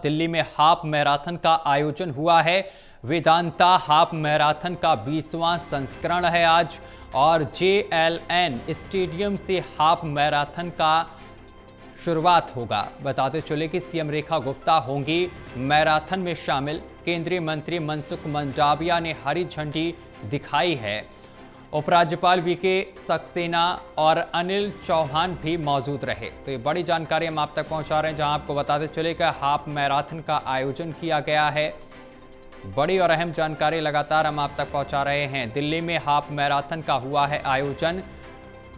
दिल्ली में half marathon का आयोजन हुआ है। वेदांता हाफ मैराथन का 20वां संस्करण है आज और JLN स्टेडियम से हाफ मैराथन का शुरुआत होगा। बताते चले कि सीएम रेखा गुप्ता होंगी मैराथन में शामिल। केंद्रीय मंत्री मनसुख मंडाविया ने हरी झंडी दिखाई है। उपराज्यपाल VK सक्सेना और अनिल चौहान भी मौजूद रहे। तो ये बड़ी जानकारी हम आप तक पहुंचा रहे हैं, जहां आपको बताते चले कि हाफ मैराथन का आयोजन किया गया है। बड़ी और अहम जानकारी लगातार हम आप तक पहुंचा रहे हैं। दिल्ली में हाफ मैराथन का हुआ है आयोजन।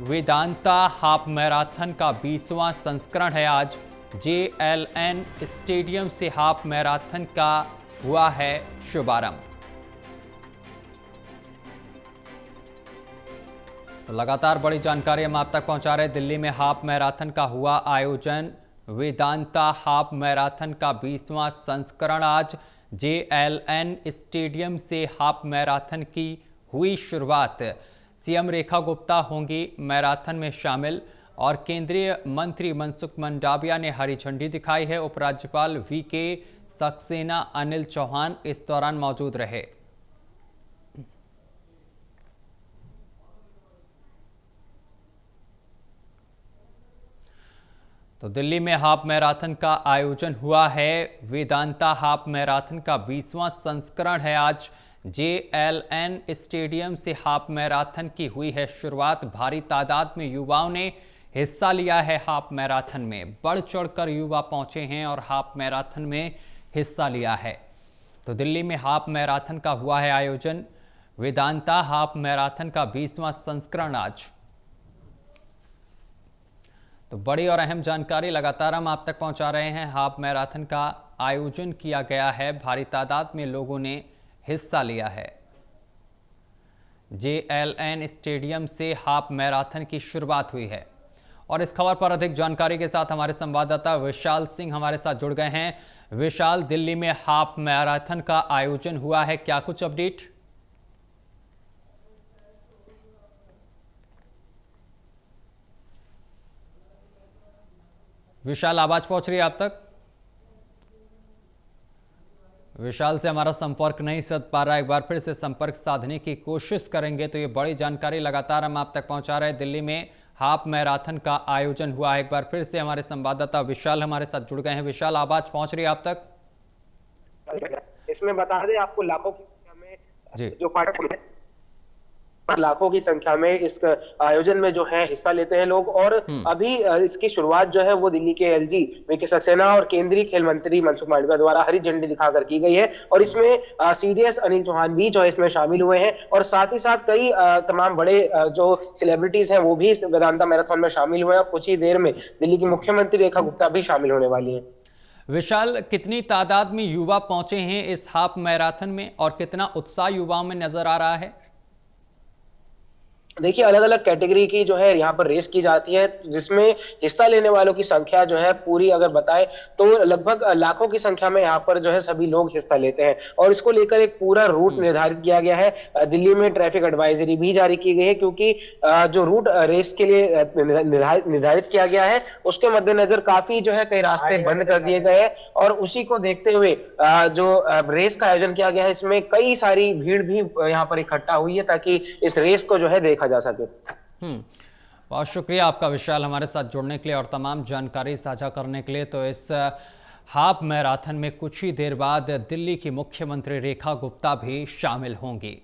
वेदांता हाफ मैराथन का 20वां संस्करण है आज। JLN स्टेडियम से हाफ मैराथन का हुआ है शुभारंभ। तो लगातार बड़ी जानकारी हम आप तक पहुंचा रहे हैं। दिल्ली में हाफ मैराथन का हुआ आयोजन। वेदांता हाफ मैराथन का 20वां संस्करण आज। JLN स्टेडियम से हाफ मैराथन की हुई शुरुआत। सीएम रेखा गुप्ता होंगी मैराथन में शामिल और केंद्रीय मंत्री मनसुख मंडाविया ने हरी झंडी दिखाई है। उपराज्यपाल VK सक्सेना, अनिल चौहान इस दौरान मौजूद रहे। तो दिल्ली में हाफ मैराथन का आयोजन हुआ है। वेदांता हाफ मैराथन का 20वां संस्करण है आज। JLN स्टेडियम से हाफ मैराथन की हुई है शुरुआत। भारी तादाद में युवाओं ने हिस्सा लिया है हाफ मैराथन में। बढ़ चढ़कर युवा पहुंचे हैं और हाफ मैराथन में हिस्सा लिया है। तो दिल्ली में हाफ मैराथन का हुआ है आयोजन। वेदांता हाफ मैराथन का 20वां संस्करण आज। तो बड़ी और अहम जानकारी लगातार हम आप तक पहुंचा रहे हैं। हाफ मैराथन का आयोजन किया गया है। भारी तादाद में लोगों ने हिस्सा लिया है। JLN स्टेडियम से हाफ मैराथन की शुरुआत हुई है। और इस खबर पर अधिक जानकारी के साथ हमारे संवाददाता विशाल सिंह हमारे साथ जुड़ गए हैं। विशाल, दिल्ली में हाफ मैराथन का आयोजन हुआ है, क्या कुछ अपडेट? विशाल, आवाज पहुंच रही है आप तक? विशाल से हमारा संपर्क नहीं साध पा रहा है। एक बार फिर से संपर्क साधने की कोशिश करेंगे। तो ये बड़ी जानकारी लगातार हम आप तक पहुंचा रहे हैं। दिल्ली में हाफ मैराथन का आयोजन हुआ है। एक बार फिर से हमारे संवाददाता विशाल हमारे साथ जुड़ गए हैं। विशाल, आवाज पहुंच रही है आप तक? इसमें बता दें आपको, लाखों की संख्या में जी जो पार्टिसिपेंट, लाखों की संख्या में इस आयोजन में जो है हिस्सा लेते हैं लोग। और अभी इसकी शुरुआत जो है वो दिल्ली के LG VK सक्सेना और केंद्रीय खेल मंत्री मनसुख मंडाविया द्वारा हरी झंडी दिखाकर की गई है। और इसमें CDS अनिल चौहान भी जो है इसमें शामिल हुए हैं और साथ ही साथ कई तमाम बड़े जो सेलिब्रिटीज हैं वो भी इस वेदांता मैराथन में शामिल हुए हैं। और कुछ ही देर में दिल्ली की मुख्यमंत्री रेखा गुप्ता भी शामिल होने वाली है। विशाल, कितनी तादाद में युवा पहुंचे हैं इस हाफ मैराथन में और कितना उत्साह युवाओं में नजर आ रहा है? देखिए, अलग अलग कैटेगरी की जो है यहाँ पर रेस की जाती है, जिसमें हिस्सा लेने वालों की संख्या जो है पूरी अगर बताएं तो लगभग लाखों की संख्या में यहाँ पर जो है सभी लोग हिस्सा लेते हैं। और इसको लेकर एक पूरा रूट निर्धारित किया गया है। दिल्ली में ट्रैफिक एडवाइजरी भी जारी की गई है, क्योंकि जो रूट रेस के लिए निर्धारित किया गया है उसके मद्देनजर काफी जो है कई रास्ते बंद कर दिए गए हैं। और उसी को देखते हुए जो रेस का आयोजन किया गया है, इसमें कई सारी भीड़ भी यहाँ पर इकट्ठा हुई है ताकि इस रेस को जो है देखा जा सके। बहुत शुक्रिया आपका विशाल, हमारे साथ जुड़ने के लिए और तमाम जानकारी साझा करने के लिए। तो इस हाफ मैराथन में कुछ ही देर बाद दिल्ली की मुख्यमंत्री रेखा गुप्ता भी शामिल होंगी।